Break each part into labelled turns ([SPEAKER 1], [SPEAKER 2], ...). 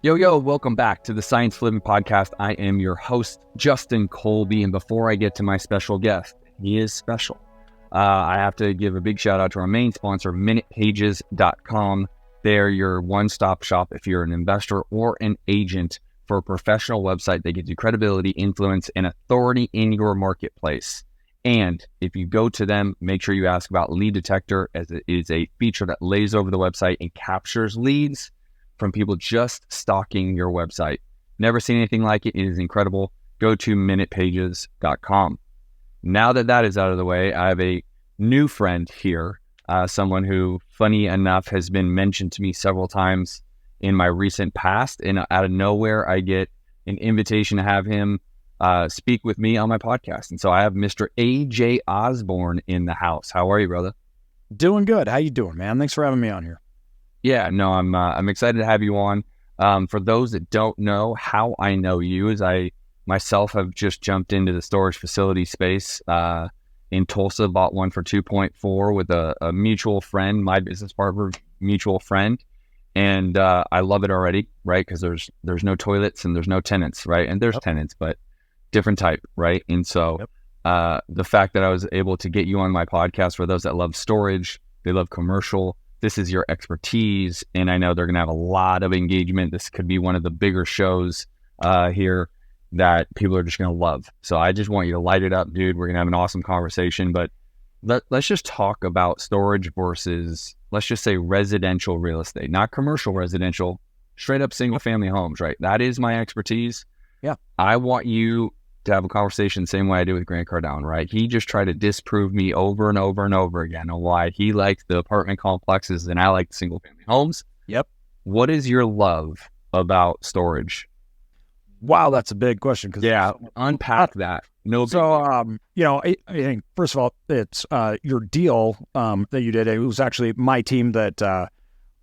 [SPEAKER 1] Yo, welcome back to the Science for Living podcast. I am your host, Justin Colby, and before I get to my special guest, he is special. I have to give a big shout out to our main sponsor, MinutePages.com. They're your one-stop shop if you're an investor or an agent for a professional website that gives you credibility, influence, and authority in your marketplace. And if you go to them, make sure you ask about Lead Detector, as it is a feature that lays over the website and captures leads from people just stalking your website. Never seen anything like it. It is incredible. Go to MinutePages.com. Now that is out of the way, I have a new friend here, someone who, funny enough, has been mentioned to me several times in my recent past. And out of nowhere, I get an invitation to have him speak with me on my podcast. And so I have Mr. A.J. Osborne in the house. How are you, brother?
[SPEAKER 2] Doing good. How you doing, man? Thanks for having me on here.
[SPEAKER 1] Yeah, no, I'm excited to have you on. For those that don't know, how I know you is I myself have just jumped into the storage facility space in Tulsa, bought one for 2.4 with a mutual friend, my business partner, mutual friend. And I love it already, right? Because there's no toilets and there's no tenants, right? And there's tenants, but different type, right? And so the fact that I was able to get you on my podcast, for those that love storage, they love commercial, this is your expertise, and I know they're going to have a lot of engagement. This could be one of the bigger shows here that people are just going to love. So I just want you to light it up, dude. We're going to have an awesome conversation, but let's just talk about storage versus, let's just say, residential real estate, not commercial residential, straight up single family homes, right? That is my expertise.
[SPEAKER 2] Yeah.
[SPEAKER 1] I want you to have a conversation the same way I did with Grant Cardone, right? He just tried to disprove me over and over and over again on why he likes the apartment complexes and I like the single family homes.
[SPEAKER 2] Yep.
[SPEAKER 1] What is your love about storage?
[SPEAKER 2] Wow, that's a big question.
[SPEAKER 1] Yeah, unpack that.
[SPEAKER 2] I think first of all, it's your deal that you did. It was actually my team that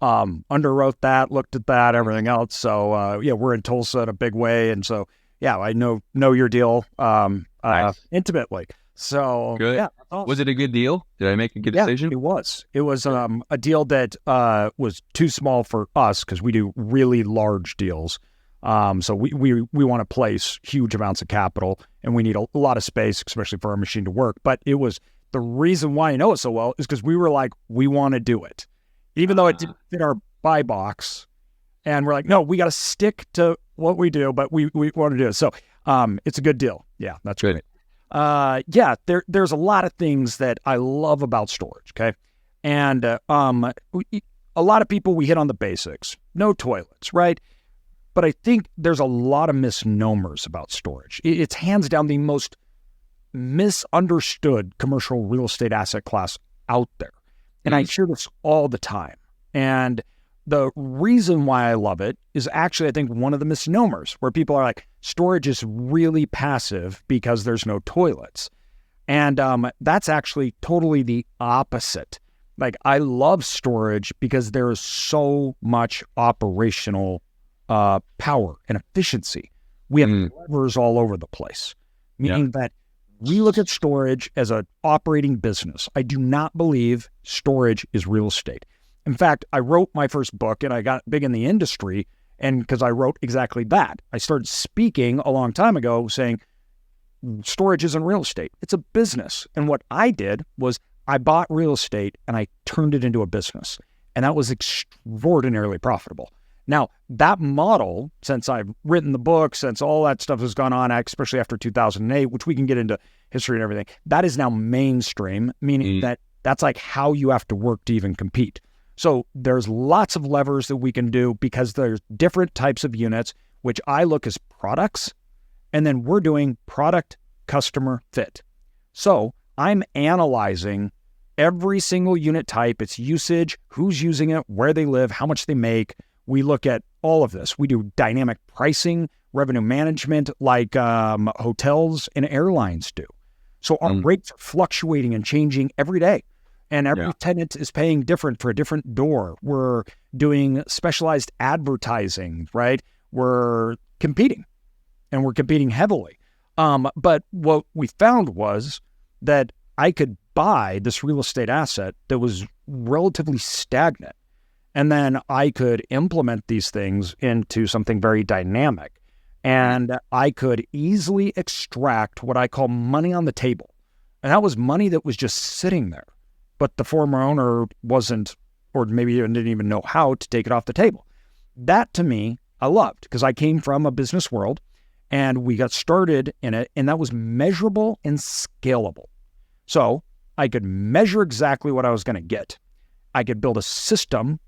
[SPEAKER 2] underwrote that, looked at that, everything else. So we're in Tulsa in a big way, and so yeah, I know your deal
[SPEAKER 1] Nice.
[SPEAKER 2] Intimately. So
[SPEAKER 1] Good.
[SPEAKER 2] yeah, awesome.
[SPEAKER 1] Was it a good deal? Did I make a good decision?
[SPEAKER 2] It was. It was a deal that was too small for us because we do really large deals. So we want to place huge amounts of capital, and we need a lot of space, especially for our machine to work. But it was the reason why I know it so well is because we were like, we want to do it, even though it didn't fit our buy box. And we're like, no, we got to stick to what we do, but we want to do it. So it's a good deal. Yeah, that's
[SPEAKER 1] good.
[SPEAKER 2] Great. There's a lot of things that I love about storage, okay? And a lot of people, we hit on the basics. No toilets, right? But I think there's a lot of misnomers about storage. It's hands down the most misunderstood commercial real estate asset class out there. And I hear this all the time. And the reason why I love it is actually, I think, one of the misnomers where people are like, storage is really passive because there's no toilets. And that's actually totally the opposite. Like, I love storage because there is so much operational power and efficiency. We have levers all over the place, meaning that we look at storage as an operating business. I do not believe storage is real estate. In fact, I wrote my first book and I got big in the industry, and because I wrote exactly that. I started speaking a long time ago saying storage isn't real estate. It's a business. And what I did was I bought real estate and I turned it into a business. And that was extraordinarily profitable. Now, that model, since I've written the book, since all that stuff has gone on, especially after 2008, which we can get into history and everything, that is now mainstream, meaning that that's like how you have to work to even compete. So there's lots of levers that we can do because there's different types of units, which I look as products, and then we're doing product customer fit. So I'm analyzing every single unit type, its usage, who's using it, where they live, how much they make. We look at all of this. We do dynamic pricing, revenue management like hotels and airlines do. So our rates are fluctuating and changing every day. And every tenant is paying different for a different door. We're doing specialized advertising, right? We're competing, and we're competing heavily. But what we found was that I could buy this real estate asset that was relatively stagnant. And then I could implement these things into something very dynamic. And I could easily extract what I call money on the table. And that was money that was just sitting there. But the former owner wasn't, or maybe even didn't even know how to take it off the table. That to me, I loved, because I came from a business world and we got started in it, and that was measurable and scalable. So I could measure exactly what I was going to get. I could build a system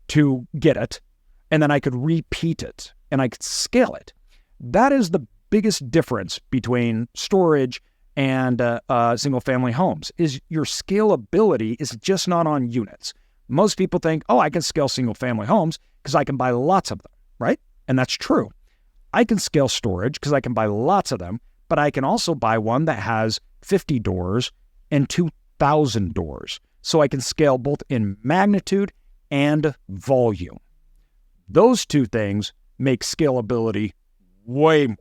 [SPEAKER 2] to get it, and then I could repeat it and I could scale it. That is the biggest difference between storage and single family homes, is your scalability is just not on units. Most people think, oh, I can scale single family homes because I can buy lots of them, right? And that's true. I can scale storage because I can buy lots of them, but I can also buy one that has 50 doors and 2,000 doors. So I can scale both in magnitude and volume. Those two things make scalability way more,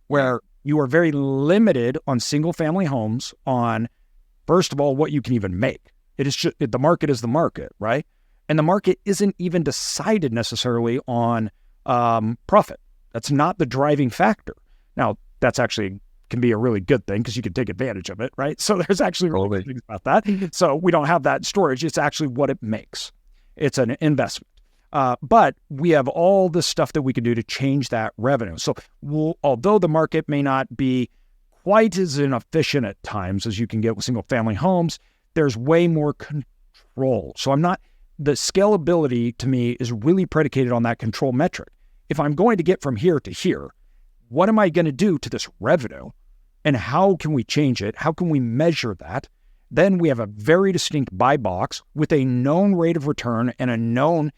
[SPEAKER 2] where you are very limited on single family homes on, first of all, what you can even make. It is just, the market is the market, right? And the market isn't even decided necessarily on profit. That's not the driving factor. Now, that's actually can be a really good thing because you can take advantage of it, right? So there's actually really good things about that. So we don't have that in storage. It's actually what it makes. It's an investment. But we have all this stuff that we can do to change that revenue. So although the market may not be quite as inefficient at times as you can get with single family homes, there's way more control. So the scalability to me is really predicated on that control metric. If I'm going to get from here to here, what am I going to do to this revenue? And how can we change it? How can we measure that? Then we have a very distinct buy box with a known rate of return and a known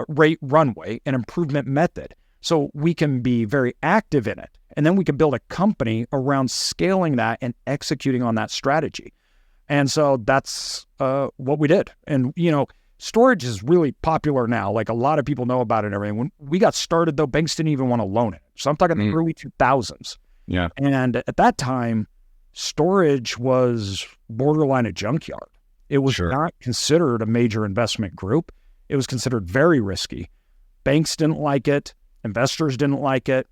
[SPEAKER 2] rate runway and improvement method. So we can be very active in it. And then we can build a company around scaling that and executing on that strategy. And so that's what we did. And, storage is really popular now. Like, a lot of people know about it and everything. When we got started, though, banks didn't even want to loan it. So I'm talking the early 2000s.
[SPEAKER 1] Yeah.
[SPEAKER 2] And at that time, storage was borderline a junkyard. It was not considered a major investment group. It was considered very risky. Banks didn't like it. Investors didn't like it.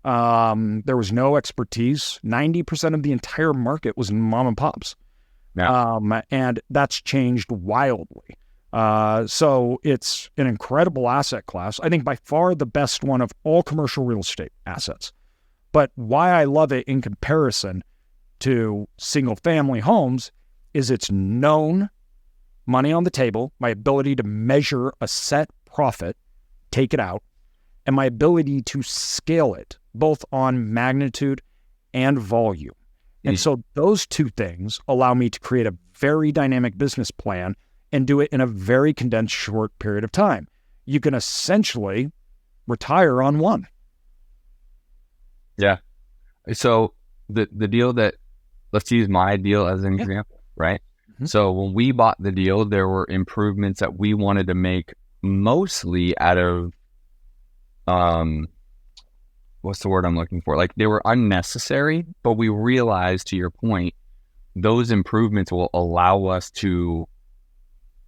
[SPEAKER 2] There was no expertise. 90% of the entire market was mom and pops. Yeah. And that's changed wildly. So it's an incredible asset class. I think by far the best one of all commercial real estate assets. But why I love it in comparison to single family homes is it's known money on the table, my ability to measure a set profit, take it out, and my ability to scale it both on magnitude and volume. And so those two things allow me to create a very dynamic business plan and do it in a very condensed short period of time. You can essentially retire on one.
[SPEAKER 1] Yeah. So the deal that, let's use my deal as an example, right? Mm-hmm. So when we bought the deal, there were improvements that we wanted to make mostly out of, what's the word I'm looking for? Like, they were unnecessary, but we realized, to your point, those improvements will allow us to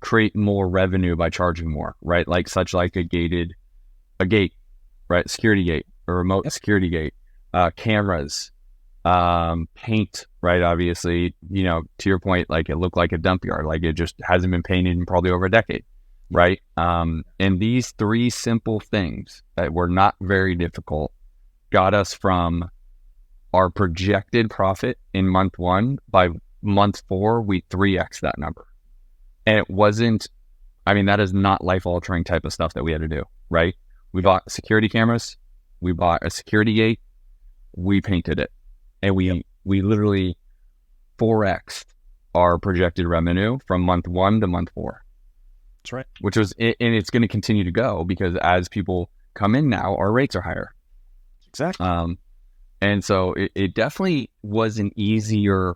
[SPEAKER 1] create more revenue by charging more, right? Like a gate, right? Security gate, a remote security gate, cameras, paint, right? Obviously, to your point, like, it looked like a dump yard, like it just hasn't been painted in probably over a decade, right? And these three simple things that were not very difficult got us from our projected profit in month 1. By month 4, we 3x that number. And it wasn't, that is not life-altering type of stuff that we had to do, right? We bought security cameras, we bought a security gate, we painted it, and we literally 4x'd our projected revenue from month 1 to month 4.
[SPEAKER 2] That's right.
[SPEAKER 1] Which was, and it's going to continue to go because as people come in now, our rates are higher.
[SPEAKER 2] Exactly.
[SPEAKER 1] And so it definitely was an easier,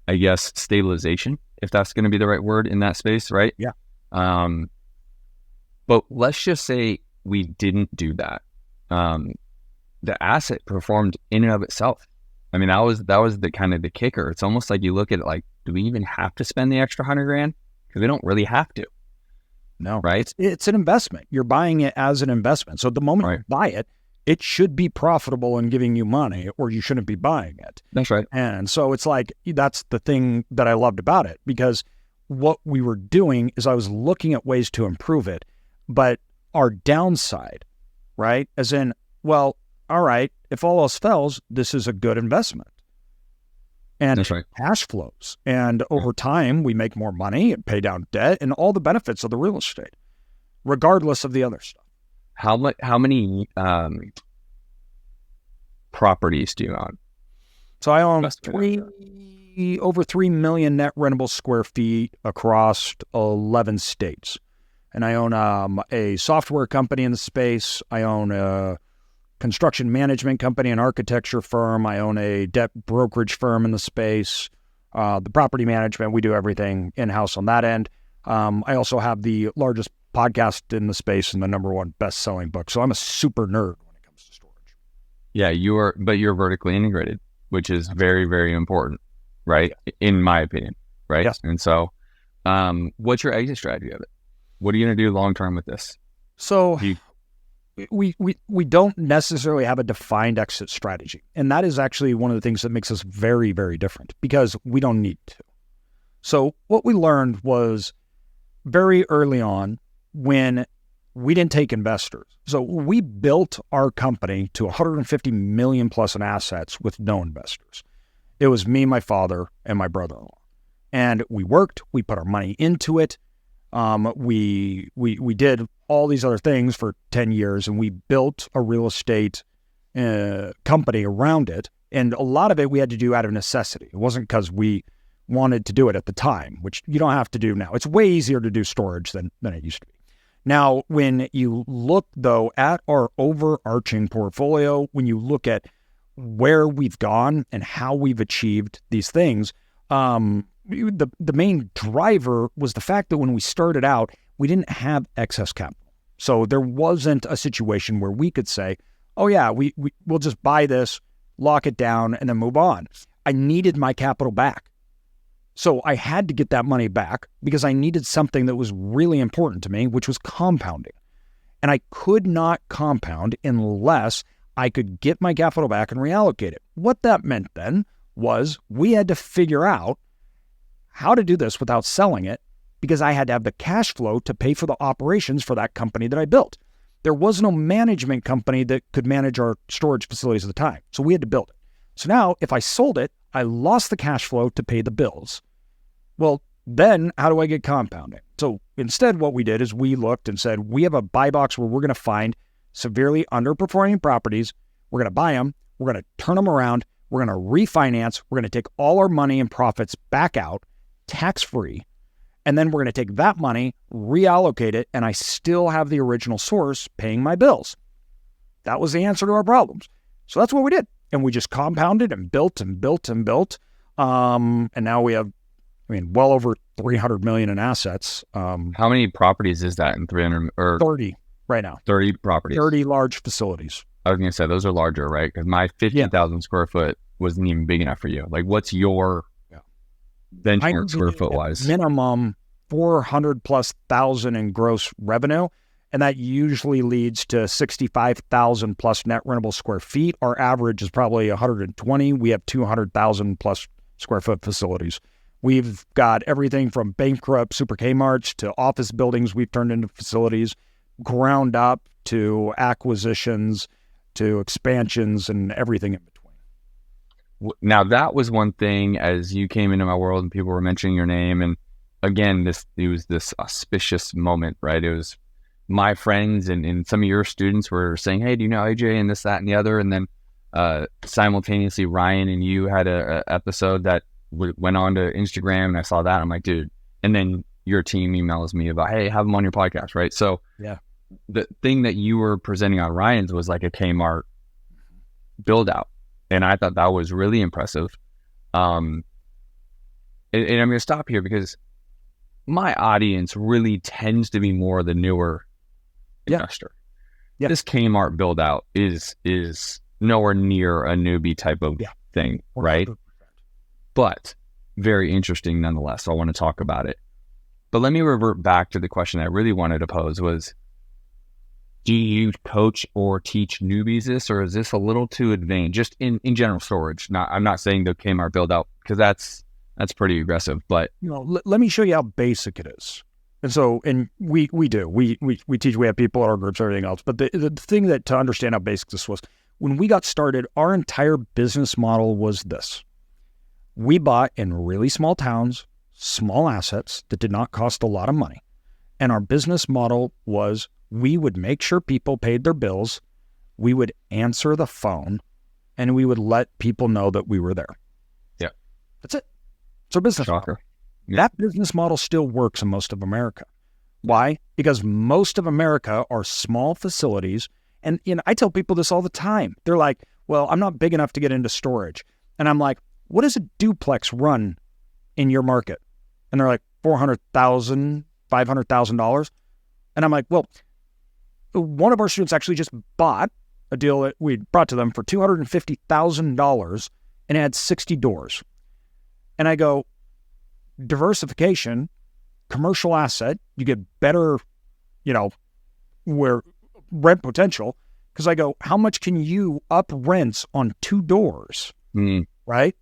[SPEAKER 1] I guess, stabilization, if that's going to be the right word in that space, right?
[SPEAKER 2] Yeah.
[SPEAKER 1] But let's just say we didn't do that. The asset performed in and of itself. That was the kind of the kicker. It's almost like you look at it like, do we even have to spend the extra $100,000? Because we don't really have to.
[SPEAKER 2] No.
[SPEAKER 1] Right?
[SPEAKER 2] It's an investment. You're buying it as an investment. So the moment
[SPEAKER 1] Right.
[SPEAKER 2] you buy it, it should be profitable and giving you money, or you shouldn't be buying it.
[SPEAKER 1] That's right.
[SPEAKER 2] And so it's like, that's the thing that I loved about it, because what we were doing is I was looking at ways to improve it, but our downside, right? As in, well, all right, if all else fails, this is a good investment. And
[SPEAKER 1] That's right.
[SPEAKER 2] cash flows. And over time, we make more money and pay down debt and all the benefits of the real estate, regardless of the other stuff.
[SPEAKER 1] How many properties do you own?
[SPEAKER 2] So I own over 3 million net rentable square feet across 11 states. And I own a software company in the space. I own a construction management company, an architecture firm. I own a debt brokerage firm in the space. The property management, we do everything in-house on that end. I also have the largest podcast in the space and the #1 best-selling book. So I'm a super nerd when it comes to storage.
[SPEAKER 1] Yeah, you're vertically integrated, which is very, very important, right? Yeah. In my opinion, right?
[SPEAKER 2] Yes.
[SPEAKER 1] And so, what's your exit strategy of it? What are you going to do long-term with this?
[SPEAKER 2] So we don't necessarily have a defined exit strategy. And that is actually one of the things that makes us very, very different, because we don't need to. So what we learned was very early on, when we didn't take investors. So we built our company to 150 million plus in assets with no investors. It was me, my father, and my brother-in-law. And we worked, we put our money into it. We did all these other things for 10 years, and we built a real estate company around it. And a lot of it we had to do out of necessity. It wasn't because we wanted to do it at the time, which you don't have to do now. It's way easier to do storage than it used to be. Now, when you look, though, at our overarching portfolio, when you look at where we've gone and how we've achieved these things, the main driver was the fact that when we started out, we didn't have excess capital. So there wasn't a situation where we could say, oh yeah, we'll just buy this, lock it down, and then move on. I needed my capital back. So I had to get that money back because I needed something that was really important to me, which was compounding. And I could not compound unless I could get my capital back and reallocate it. What that meant then was we had to figure out how to do this without selling it, because I had to have the cash flow to pay for the operations for that company that I built. There was no management company that could manage our storage facilities at the time. So we had to build it. So now if I sold it, I lost the cash flow to pay the bills. Well, then how do I get compounding? So instead, what we did is we looked and said, we have a buy box where we're going to find severely underperforming properties. We're going to buy them. We're going to turn them around. We're going to refinance. We're going to take all our money and profits back out, tax-free. And then we're going to take that money, reallocate it, and I still have the original source paying my bills. That was the answer to our problems. So that's what we did. And we just compounded and built and built and built. And now we have, well over 300 million in assets.
[SPEAKER 1] How many properties is that in 300 or
[SPEAKER 2] 30 right now?
[SPEAKER 1] 30 properties.
[SPEAKER 2] 30 large facilities.
[SPEAKER 1] I was going to say those are larger, right? Because my 50,000 square foot wasn't even big enough for you. Like, what's your benchmark square foot wise?
[SPEAKER 2] Minimum 400 plus thousand in gross revenue. And that usually leads to 65,000 plus net rentable square feet. Our average is probably 120. We have 200,000 plus square foot facilities. We've got everything from bankrupt super Kmarts to office buildings we've turned into facilities, ground up to acquisitions to expansions and everything in between.
[SPEAKER 1] Now, that was one thing as you came into my world and people were mentioning your name. And again, it was this auspicious moment, right? It was my friends and some of your students were saying, hey, do you know AJ and this, that, and the other? And then simultaneously, Ryan and you had a episode that went on to Instagram, and I saw that. I'm like, dude. And then your team emails me about, hey, have them on your podcast, right? So
[SPEAKER 2] yeah,
[SPEAKER 1] the thing that you were presenting on Ryan's was like a Kmart build out. And I thought that was really impressive. And I'm going to stop here because my audience really tends to be more the newer investor.
[SPEAKER 2] Yeah.
[SPEAKER 1] This Kmart build out is nowhere near a newbie type of thing, right? 100%. But very interesting nonetheless. So I want to talk about it. But let me revert back to the question I really wanted to pose was, do you coach or teach newbies this, or is this a little too advanced? Just in general storage. I'm not saying the Kmart build out, because that's pretty aggressive. But
[SPEAKER 2] let me show you how basic it is. And so, we teach, we have people at our groups, everything else. But the thing that to understand how basic this was, when we got started, our entire business model was this: we bought in really small towns, small assets that did not cost a lot of money, and our business model was, we would make sure people paid their bills, we would answer the phone, and we would let people know that we were there.
[SPEAKER 1] Yeah.
[SPEAKER 2] That's it. It's our business
[SPEAKER 1] Shocker.
[SPEAKER 2] model.
[SPEAKER 1] Yeah.
[SPEAKER 2] That business model still works in most of America. Why? Because most of America are small facilities. And I tell people this all the time. They're like, well, I'm not big enough to get into storage. And I'm like, what does a duplex run in your market? And they're like, $400,000, $500,000. And I'm like, well, one of our students actually just bought a deal that we brought to them for $250,000, and it had 60 doors. And I go, diversification, commercial asset, you get better, where rent potential. Because I go, how much can you up rents on 2 doors? Right?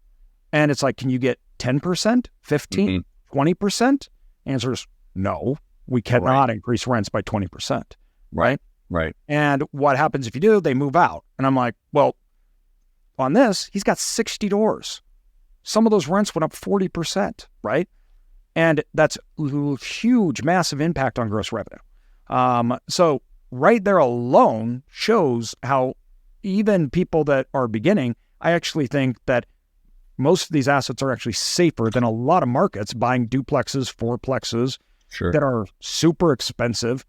[SPEAKER 2] And it's like, can you get 10%, 15, 20%? Answer is no, we cannot increase rents by 20%. Right?
[SPEAKER 1] Right.
[SPEAKER 2] And what happens if you do? They move out. And I'm like, well, on this, he's got 60 doors. Some of those rents went up 40%, right? And that's a huge, massive impact on gross revenue. So right there alone shows how even people that are beginning, I actually think that most of these assets are actually safer than a lot of markets buying duplexes, fourplexes that are super expensive,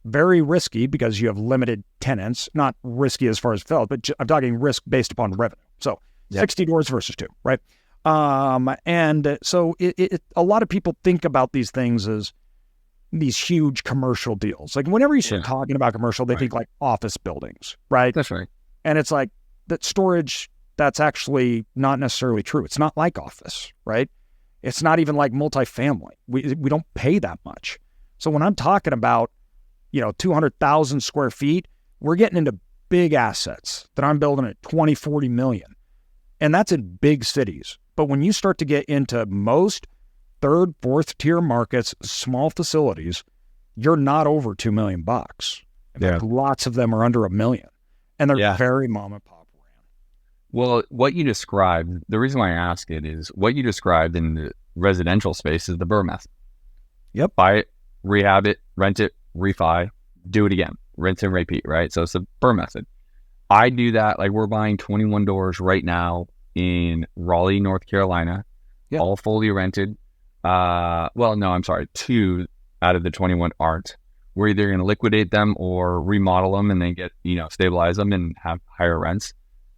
[SPEAKER 2] very risky because you have limited tenants, not risky as far as felt, but I'm talking risk based upon revenue. So 60 doors versus 2, right? And so a lot of people think about these things as these huge commercial deals. Like whenever you start talking about commercial, they think like office buildings, right?
[SPEAKER 1] That's right.
[SPEAKER 2] And it's like that storage, that's actually not necessarily true. It's not like office, right? It's not even like multifamily. We don't pay that much. So when I'm talking about, 200,000 square feet, we're getting into big assets that I'm building at 20, 40 million. And that's in big cities. But when you start to get into most third, fourth tier markets, small facilities, you're not over $2 million.
[SPEAKER 1] Yeah.
[SPEAKER 2] Lots of them are under $1 million, and they're very mom and pop ran.
[SPEAKER 1] Well, what you described, the reason why I ask it is what you described in the residential space is the Burr method.
[SPEAKER 2] Yep.
[SPEAKER 1] Buy it, rehab it, rent it, refi, do it again, rinse and repeat, right? So it's the Burr method. I do that. Like we're buying 21 doors right now in Raleigh, North Carolina, all fully rented. 2 out of the 21 aren't. We're either going to liquidate them or remodel them and then get, stabilize them and have higher rents.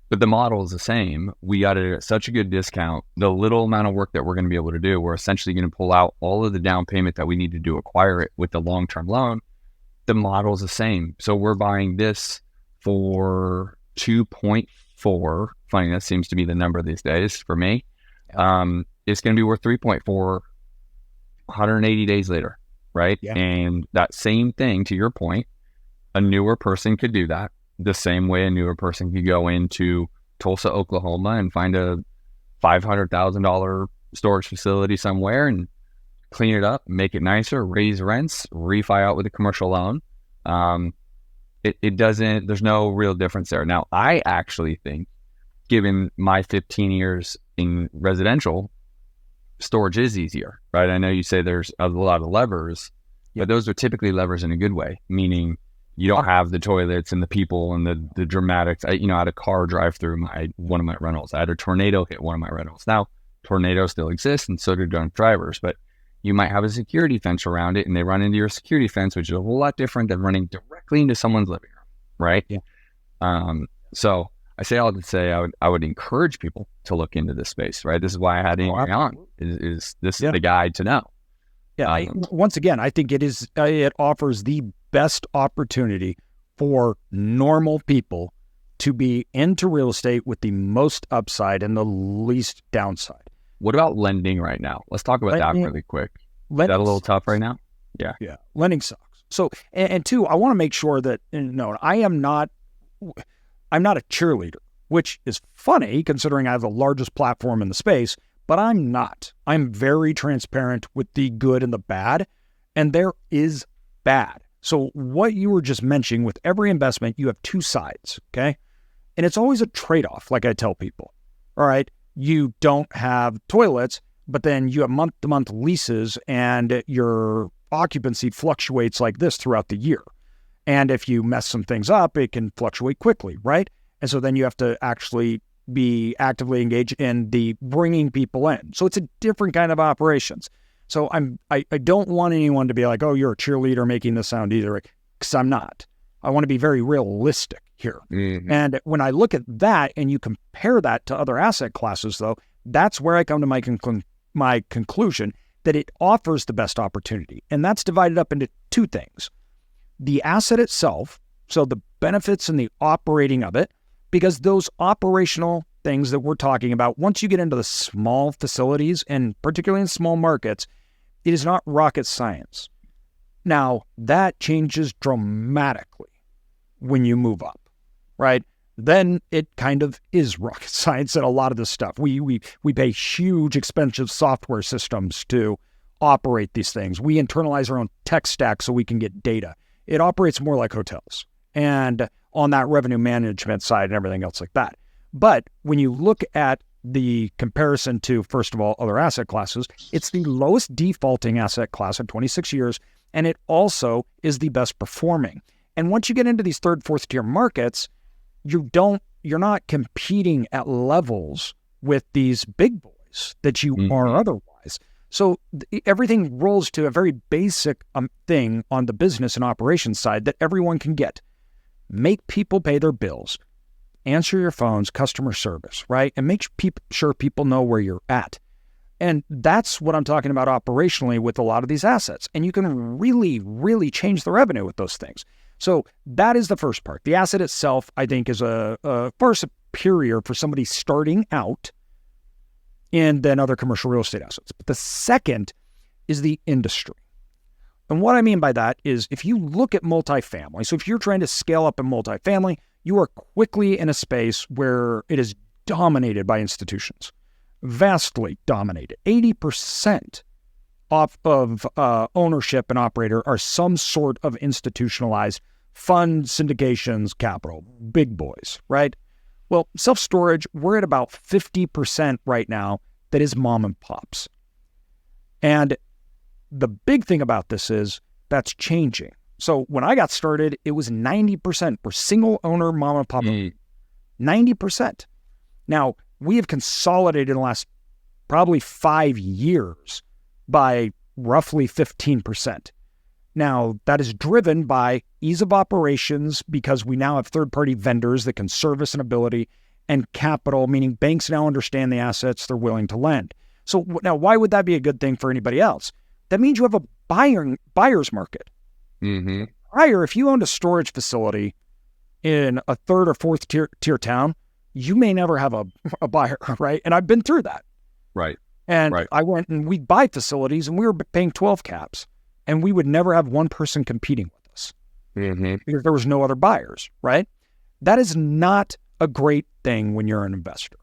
[SPEAKER 1] But the model is the same. We got it at such a good discount. The little amount of work that we're going to be able to do, we're essentially going to pull out all of the down payment that we need to do acquire it with the long-term loan. The model is the same. So we're buying this for 2.4. Funny, that seems to be the number these days for me. It's going to be worth 3.4 180 days later, right? Yeah. And that same thing, to your point, a newer person could do that the same way a newer person could go into Tulsa, Oklahoma and find a $500,000 storage facility somewhere and clean it up, make it nicer, raise rents, refi out with a commercial loan. There's no real difference there. Now, I actually think, given my 15 years in residential, storage is easier, right? I know you say there's a lot of levers, but those are typically levers in a good way, meaning you don't have the toilets and the people and the dramatics. I had a car drive through one of my rentals. I had a tornado hit one of my rentals. Now, tornadoes still exist, and so do drunk drivers, but you might have a security fence around it, and they run into your security fence, which is a whole lot different than running directly into someone's living room, right? Yeah. So I say all to say I would encourage people to look into this space, right? This is why I had Andrew on. Is this the guide to know?
[SPEAKER 2] Yeah. Once again, I think it offers the best opportunity for normal people to be into real estate with the most upside and the least downside.
[SPEAKER 1] What about lending right now? Let's talk about that really quick. that a little tough right now? Yeah.
[SPEAKER 2] Yeah. Lending sucks. So, and two, I want to make sure that, no, I'm not a cheerleader, which is funny considering I have the largest platform in the space, but I'm not. I'm very transparent with the good and the bad, and there is bad. So what you were just mentioning, with every investment, you have two sides, okay? And it's always a trade-off, like I tell people. All right, you don't have toilets, but then you have month-to-month leases and your occupancy fluctuates like this throughout the year. And if you mess some things up, it can fluctuate quickly, right? And so then you have to actually be actively engaged in the bringing people in. So it's a different kind of operations. So I don't want anyone to be like, oh, you're a cheerleader making this sound either, because I'm not. I want to be very realistic here. Mm-hmm. And when I look at that and you compare that to other asset classes, though, that's where I come to my conclusion that it offers the best opportunity. And that's divided up into two things. The asset itself, so the benefits and the operating of it, because those operational things that we're talking about, once you get into the small facilities, and particularly in small markets, it is not rocket science. Now, that changes dramatically when you move up, right? Then it kind of is rocket science and a lot of this stuff. We pay huge, expensive software systems to operate these things. We internalize our own tech stack so we can get data. It operates more like hotels and on that revenue management side and everything else like that. But when you look at the comparison to, first of all, other asset classes, it's the lowest defaulting asset class in 26 years, and it also is the best performing. And once you get into these third, fourth tier markets, you're not competing at levels with these big boys that you are otherwise. So everything rolls to a very basic thing on the business and operations side that everyone can get. Make people pay their bills, answer your phones, customer service, right? And make sure people know where you're at. And that's what I'm talking about operationally with a lot of these assets. And you can really, really change the revenue with those things. So that is the first part. The asset itself, I think, is a far superior for somebody starting out and then other commercial real estate assets. But the second is the industry. And what I mean by that is if you look at multifamily, so if you're trying to scale up in multifamily, you are quickly in a space where it is dominated by institutions, vastly dominated. 80% of ownership and operator are some sort of institutionalized fund, syndications, capital, big boys, right? Well, self-storage, we're at about 50% right now that is mom and pops. And the big thing about this is that's changing. So when I got started, it was 90% were single owner mom and pop. 90%. Now, we have consolidated in the last probably 5 years by roughly 15%. Now, that is driven by ease of operations because we now have third-party vendors that can service an ability, and capital, meaning banks now understand the assets they're willing to lend. So now, why would that be a good thing for anybody else? That means you have a buyer's market. Mm-hmm. Prior, if you owned a storage facility in a third or fourth tier town, you may never have a buyer, right? And I've been through that.
[SPEAKER 1] Right.
[SPEAKER 2] And I went and we'd buy facilities and we were paying 12 caps and we would never have one person competing with us because there was no other buyers, right? That is not a great thing when you're an investor.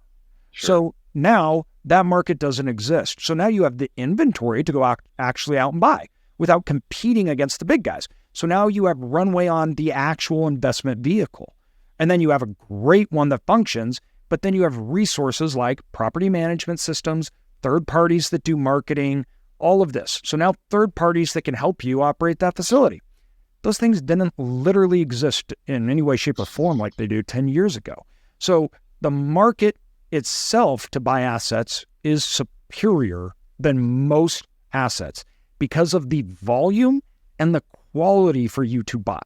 [SPEAKER 2] Sure. So now that market doesn't exist. So now you have the inventory to go actually out and buy without competing against the big guys. So now you have runway on the actual investment vehicle. And then you have a great one that functions, but then you have resources like property management systems, third parties that do marketing, all of this. So now third parties that can help you operate that facility. Those things didn't literally exist in any way, shape, or form like they do 10 years ago. So the market itself to buy assets is superior than most assets because of the volume and the quality for you to buy.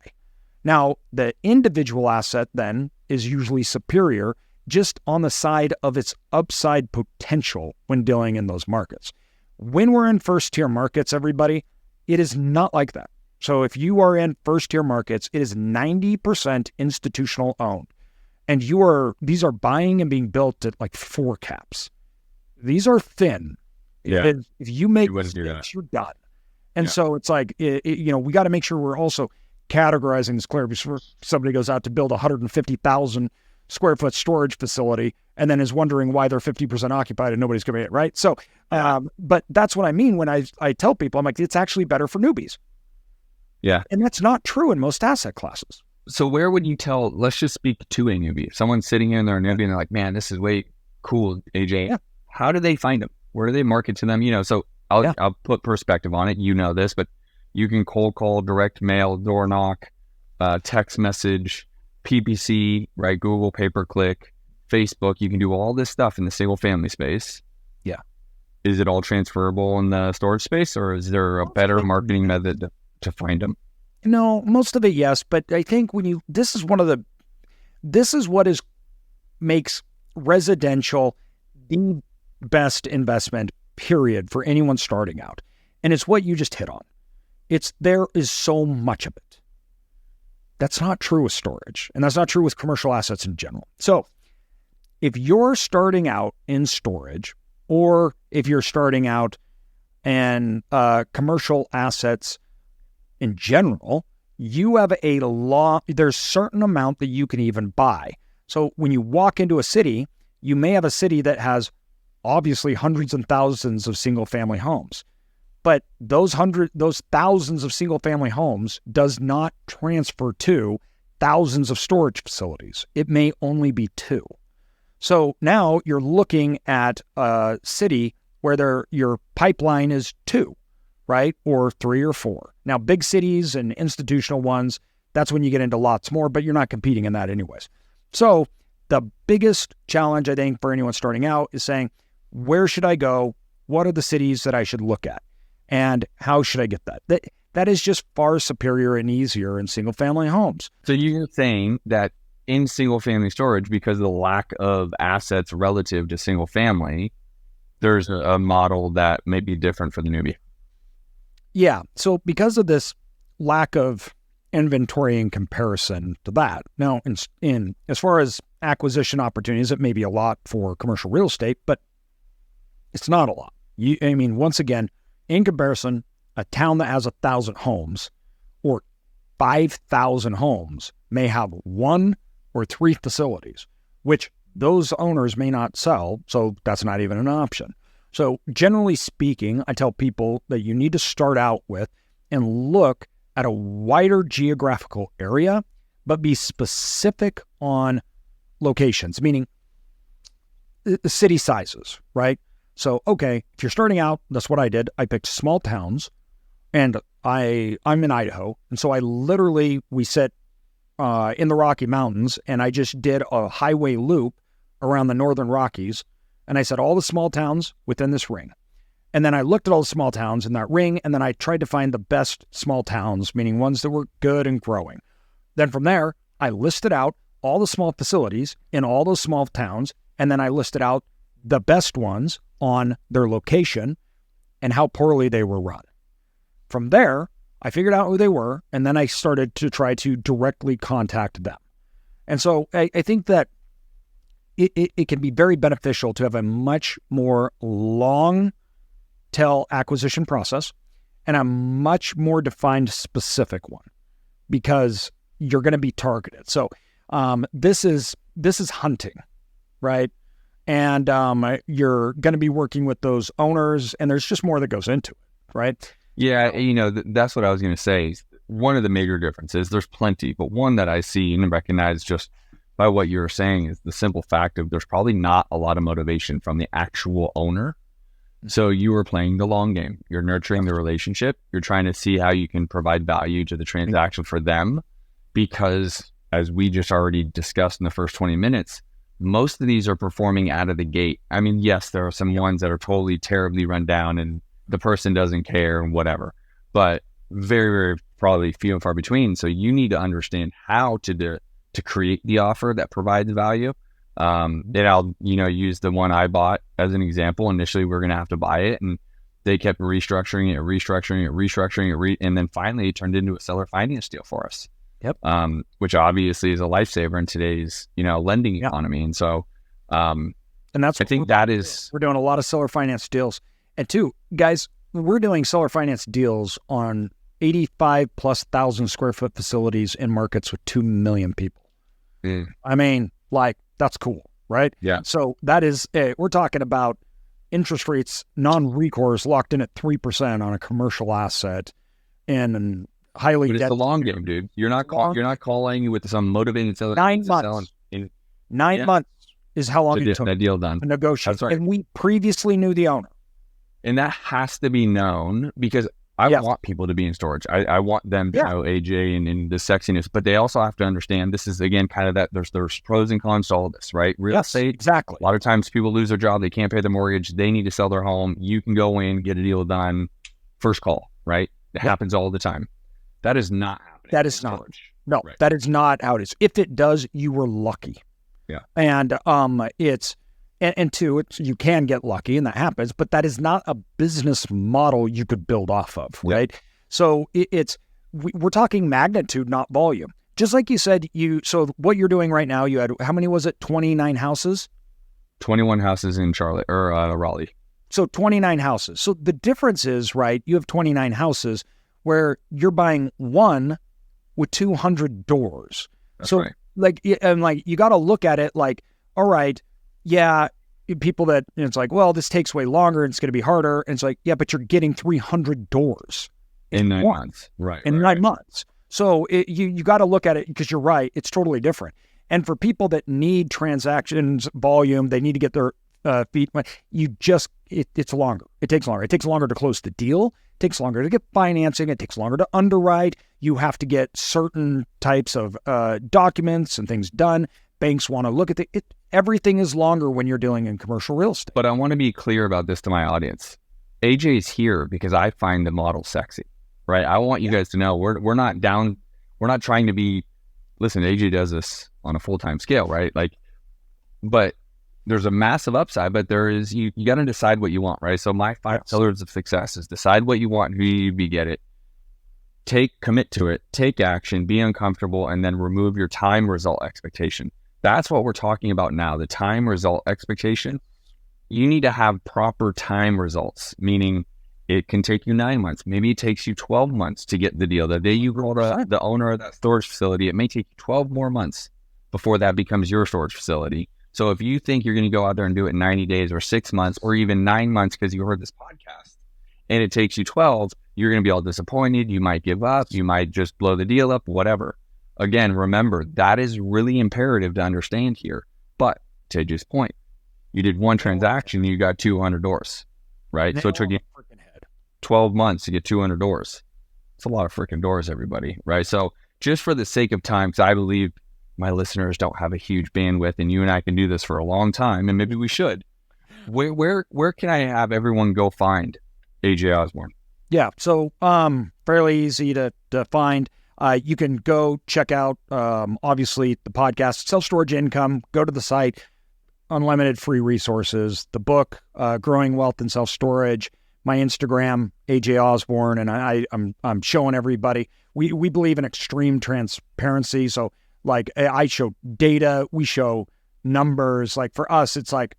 [SPEAKER 2] Now, the individual asset then is usually superior just on the side of its upside potential when dealing in those markets. When we're in first tier markets, everybody, it is not like that. So if you are in first tier markets, it is 90% institutional owned. And these are buying and being built at like 4 caps. These are thin.
[SPEAKER 1] Yeah.
[SPEAKER 2] If you make mistakes, you're done. And so it's like, we got to make sure we're also categorizing this clearly before somebody goes out to build a 150,000 square foot storage facility and then is wondering why they're 50% occupied and nobody's coming in, right? So, but that's what I mean when I tell people, I'm like, it's actually better for newbies.
[SPEAKER 1] Yeah.
[SPEAKER 2] And that's not true in most asset classes.
[SPEAKER 1] So where would you tell, let's just speak to a newbie. If someone's sitting in there and they're like, man, this is way cool, AJ.
[SPEAKER 2] Yeah.
[SPEAKER 1] How do they find them? Where do they market to them? So I'll put perspective on it. You know this, but you can cold call, direct mail, door knock, text message, PPC, right? Google pay-per-click, Facebook. You can do all this stuff in the single family space.
[SPEAKER 2] Yeah.
[SPEAKER 1] Is it all transferable in the storage space, or is there a better marketing method to find them?
[SPEAKER 2] No, most of it, yes. But I think this is what makes residential the best investment, period, for anyone starting out. And it's what you just hit on. There is so much of it. That's not true with storage, and that's not true with commercial assets in general. So if you're starting out in storage, or if you're starting out in commercial assets in general, you have there's a certain amount that you can even buy. So when you walk into a city, you may have a city that has obviously hundreds and thousands of single family homes. But those thousands of single family homes does not transfer to thousands of storage facilities. It may only be 2. So now you're looking at a city where your pipeline is 2, right? Or 3 or 4. Now, big cities and institutional ones, that's when you get into lots more, but you're not competing in that anyways. So the biggest challenge, I think, for anyone starting out is saying, where should I go? What are the cities that I should look at? And how should I get that? That is just far superior and easier in single family homes.
[SPEAKER 1] So you're saying that in single family storage, because of the lack of assets relative to single family, there's a model that may be different for the newbie.
[SPEAKER 2] Yeah. So because of this lack of inventory in comparison to that, now in as far as acquisition opportunities, it may be a lot for commercial real estate, but it's not a lot. Once again, in comparison, a town that has 1,000 homes or 5,000 homes may have 1 or 3 facilities, which those owners may not sell, so that's not even an option. So generally speaking, I tell people that you need to start out with and look at a wider geographical area, but be specific on locations, meaning city sizes, right? So, okay, if you're starting out, that's what I did. I picked small towns, and I'm in Idaho. And so we sit in the Rocky Mountains, and I just did a highway loop around the Northern Rockies. And I said all the small towns within this ring. And then I looked at all the small towns in that ring, and then I tried to find the best small towns, meaning ones that were good and growing. Then from there, I listed out all the small facilities in all those small towns, and then I listed out the best ones on their location and how poorly they were run. From there, I figured out who they were, and then I started to try to directly contact them. And so I think that it can be very beneficial to have a much more long tail acquisition process and a much more defined specific one, because you're going to be targeted. So this is hunting, right? And you're going to be working with those owners, and there's just more that goes into it, right?
[SPEAKER 1] Yeah, that's what I was going to say. One of the major differences, there's plenty, but one that I see and recognize just by what you're saying is the simple fact of there's probably not a lot of motivation from the actual owner. So you are playing the long game. You're nurturing the relationship. You're trying to see how you can provide value to the transaction for them, because as we just already discussed in the first 20 minutes, most of these are performing out of the gate. I mean, yes, there are some ones that are totally terribly run down and the person doesn't care and whatever, but very, very probably few and far between. So you need to understand how to create the offer that provides value. And I'll, use the one I bought as an example. Initially, we're going to have to buy it, and they kept restructuring it, and then finally it turned into a seller finance deal for us.
[SPEAKER 2] Yep.
[SPEAKER 1] Which obviously is a lifesaver in today's, lending economy. And so,
[SPEAKER 2] and that's,
[SPEAKER 1] I think that is,
[SPEAKER 2] we're doing a lot of seller finance deals. And two, guys, we're doing seller finance deals on 85 plus thousand square foot facilities in markets with 2 million people. I mean, like, that's cool, right?
[SPEAKER 1] Yeah.
[SPEAKER 2] So that is, we're talking about interest rates, non-recourse, locked in at 3% on a commercial asset, and highly.
[SPEAKER 1] But it's the long game, dude. You're not calling with some motivated seller.
[SPEAKER 2] 9 months. 9 months is how long it took
[SPEAKER 1] that deal done
[SPEAKER 2] to negotiate.
[SPEAKER 1] That's right.
[SPEAKER 2] And we previously knew the owner.
[SPEAKER 1] And that has to be known because I want people to be in storage. I want them to know AJ and the sexiness, but they also have to understand this is, again, kind of that there's pros and cons to all this, right? Real estate.
[SPEAKER 2] Exactly.
[SPEAKER 1] A lot of times people lose their job. They can't pay their mortgage. They need to sell their home. You can go in, get a deal done. First call, right? It happens all the time. That is not happening.
[SPEAKER 2] That is not. No, that is not how it is. If it does, you were lucky.
[SPEAKER 1] Yeah.
[SPEAKER 2] And and two, you can get lucky, and that happens, but that is not a business model you could build off of, right? So we're talking magnitude, not volume. Just like you said, so what you're doing right now, you had, how many was it? 29 houses?
[SPEAKER 1] 21 houses in Charlotte or Raleigh.
[SPEAKER 2] So 29 houses. So the difference is, right, you have 29 houses where you're buying one with 200 doors.
[SPEAKER 1] That's
[SPEAKER 2] so
[SPEAKER 1] right.
[SPEAKER 2] You got to look at it like, all right, yeah, people that, it's like, well, this takes way longer and it's going to be harder. And it's like, yeah, but you're getting 300 doors
[SPEAKER 1] in 9 months. Right.
[SPEAKER 2] In 9 months. So you got to look at it because you're right. It's totally different. And for people that need transactions volume, they need to get their feet. It's longer. It takes longer. It takes longer to close the deal. It takes longer to get financing. It takes longer to underwrite. You have to get certain types of documents and things done. Banks want to look at it. Everything is longer when you're dealing in commercial real estate.
[SPEAKER 1] But I want to be clear about this to my audience. AJ is here because I find the model sexy, right? I want you guys to know we're not down. We're not trying to be. Listen, AJ does this on a full-time scale, right? But there's a massive upside. But there is you got to decide what you want, right? So my 5 pillars of success is decide what you want, who you be, get it. Commit to it, take action, be uncomfortable, and then remove your time result expectation. That's what we're talking about now, the time result expectation. You need to have proper time results, meaning it can take you 9 months. Maybe it takes you 12 months to get the deal. The day you call the owner of that storage facility, it may take you 12 more months before that becomes your storage facility. So if you think you're going to go out there and do it in 90 days or 6 months or even 9 months because you heard this podcast and it takes you 12, you're going to be all disappointed. You might give up. You might just blow the deal up, whatever. Again, remember, that is really imperative to understand here. But to AJ's point, you did one transaction, you got 200 doors, right? So it took you 12 months to get 200 doors. It's a lot of freaking doors, everybody, right? So just for the sake of time, because I believe my listeners don't have a huge bandwidth, and you and I can do this for a long time, and maybe we should. Where can I have everyone go find AJ Osborne?
[SPEAKER 2] Yeah, so fairly easy to find. You can go check out, obviously, the podcast, Self-Storage Income. Go to the site, unlimited free resources, the book, Growing Wealth in Self-Storage, my Instagram, AJ Osborne, and I'm showing everybody. We believe in extreme transparency. So, I show data, we show numbers. Like, for us, it's like,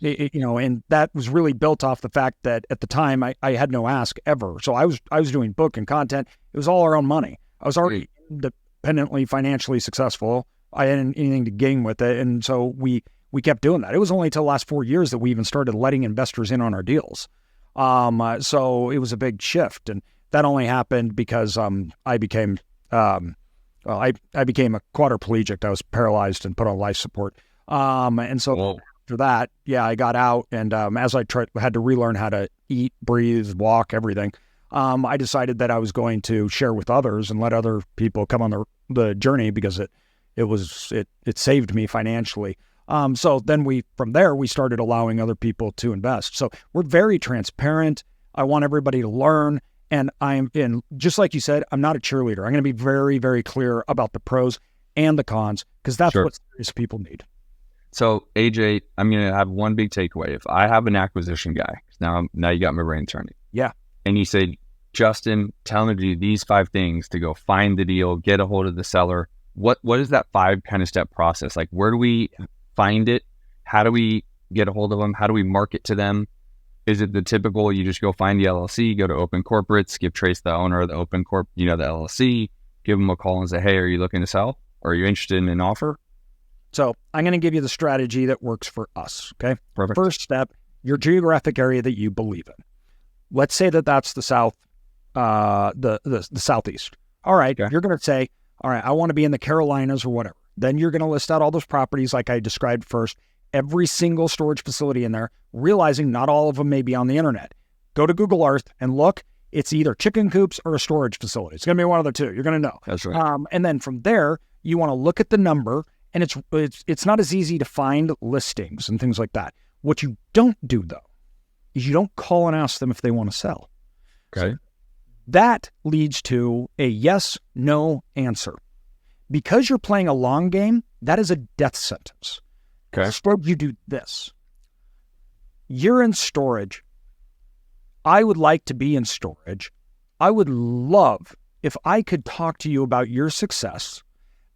[SPEAKER 2] and that was really built off the fact that at the time I had no ask ever. So I was doing book and content. It was all our own money. I was already independently financially successful. I hadn't anything to gain with it. And so we kept doing that. It was only until the last 4 years that we even started letting investors in on our deals. So it was a big shift. And that only happened because I became a quadriplegic. I was paralyzed and put on life support. And so after that, I got out. And as I had to relearn how to eat, breathe, walk, everything, I decided that I was going to share with others and let other people come on the journey because it saved me financially. So then from there we started allowing other people to invest. So we're very transparent. I want everybody to learn. And just like you said, I'm not a cheerleader. I'm going to be very, very clear about the pros and the cons because that's what serious people need.
[SPEAKER 1] So AJ, I'm going to have one big takeaway. If I have an acquisition guy, now you got my brain turning.
[SPEAKER 2] Yeah.
[SPEAKER 1] And you say, Justin, tell me to do these 5 things to go find the deal, get a hold of the seller. What is that 5 kind of step process? Like, where do we find it? How do we get a hold of them? How do we market to them? Is it the typical, you just go find the LLC, go to open corporates, give Trace the owner of the open corp, the LLC, give them a call and say, hey, are you looking to sell? Or are you interested in an offer?
[SPEAKER 2] So I'm going to give you the strategy that works for us. Okay.
[SPEAKER 1] Perfect.
[SPEAKER 2] First step, your geographic area that you believe in. Let's say that that's the South, the Southeast. All right. Okay. You're going to say, all right, I want to be in the Carolinas or whatever. Then you're going to list out all those properties like I described first, every single storage facility in there, realizing not all of them may be on the internet. Go to Google Earth and look. It's either chicken coops or a storage facility. It's going to be one of the two. You're going to know.
[SPEAKER 1] That's right.
[SPEAKER 2] And then from there, you want to look at the number, and it's not as easy to find listings and things like that. What you don't do, though, is you don't call and ask them if they want to sell.
[SPEAKER 1] Okay.
[SPEAKER 2] So that leads to a yes, no answer. Because you're playing a long game, that is a death sentence.
[SPEAKER 1] Okay.
[SPEAKER 2] Suppose you do this. You're in storage. I would like to be in storage. I would love if I could talk to you about your success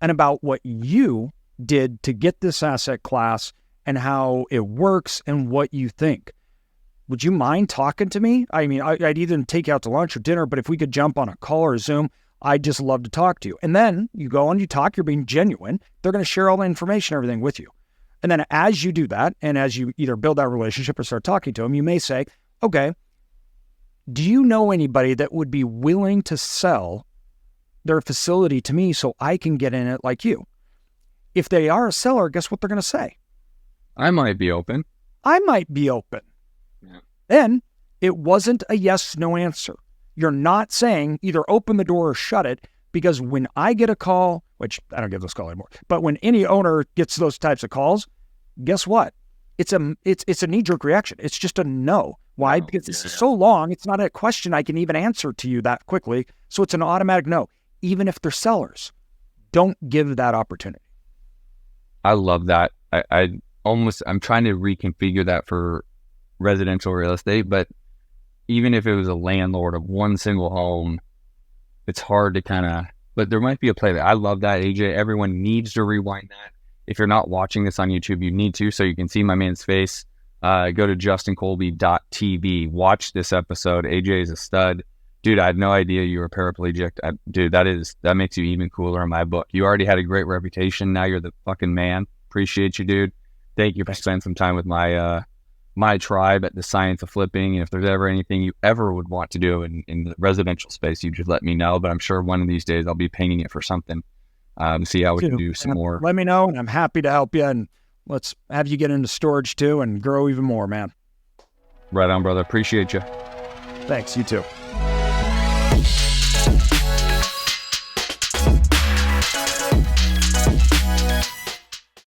[SPEAKER 2] and about what you did to get this asset class and how it works and what you think. Would you mind talking to me? I mean, I'd either take you out to lunch or dinner, but if we could jump on a call or a Zoom, I'd just love to talk to you. And then you go and you talk, you're being genuine. They're going to share all the information, everything with you. And then as you do that, and as you either build that relationship or start talking to them, you may say, okay, do you know anybody that would be willing to sell their facility to me so I can get in it like you? If they are a seller, guess what they're going to say?
[SPEAKER 1] I might be open.
[SPEAKER 2] I might be open.
[SPEAKER 1] Yeah.
[SPEAKER 2] Then it wasn't a yes, no answer. You're not saying either open the door or shut it, because when I get a call, which I don't get this call anymore, but when any owner gets those types of calls, guess what? It's a knee-jerk reaction. It's just a no. Why? Because it's so long, it's not a question I can even answer to you that quickly. So it's an automatic no. Even if they're sellers, don't give that opportunity.
[SPEAKER 1] I love that. I'm trying to reconfigure that for residential real estate, but even if it was a landlord of one single home, it's hard to but there might be a play there. I love that, AJ. Everyone needs to rewind that. If you're not watching this on YouTube, you need to, so you can see my man's face. Go to justincolby.tv. Watch this episode. AJ is a stud. Dude, I had no idea you were paraplegic. Dude, that makes you even cooler in my book. You already had a great reputation. Now you're the fucking man. Appreciate you, dude. Thank you for spending some time with my tribe at the Science of Flipping. And if there's ever anything you ever would want to do in the residential space, you just let me know. But I'm sure one of these days I'll be painting it for something. See how we can do some more.
[SPEAKER 2] Let me know, and I'm happy to help you. And let's have you get into storage too and grow even more, man.
[SPEAKER 1] Right on, brother. Appreciate you.
[SPEAKER 2] Thanks. You too.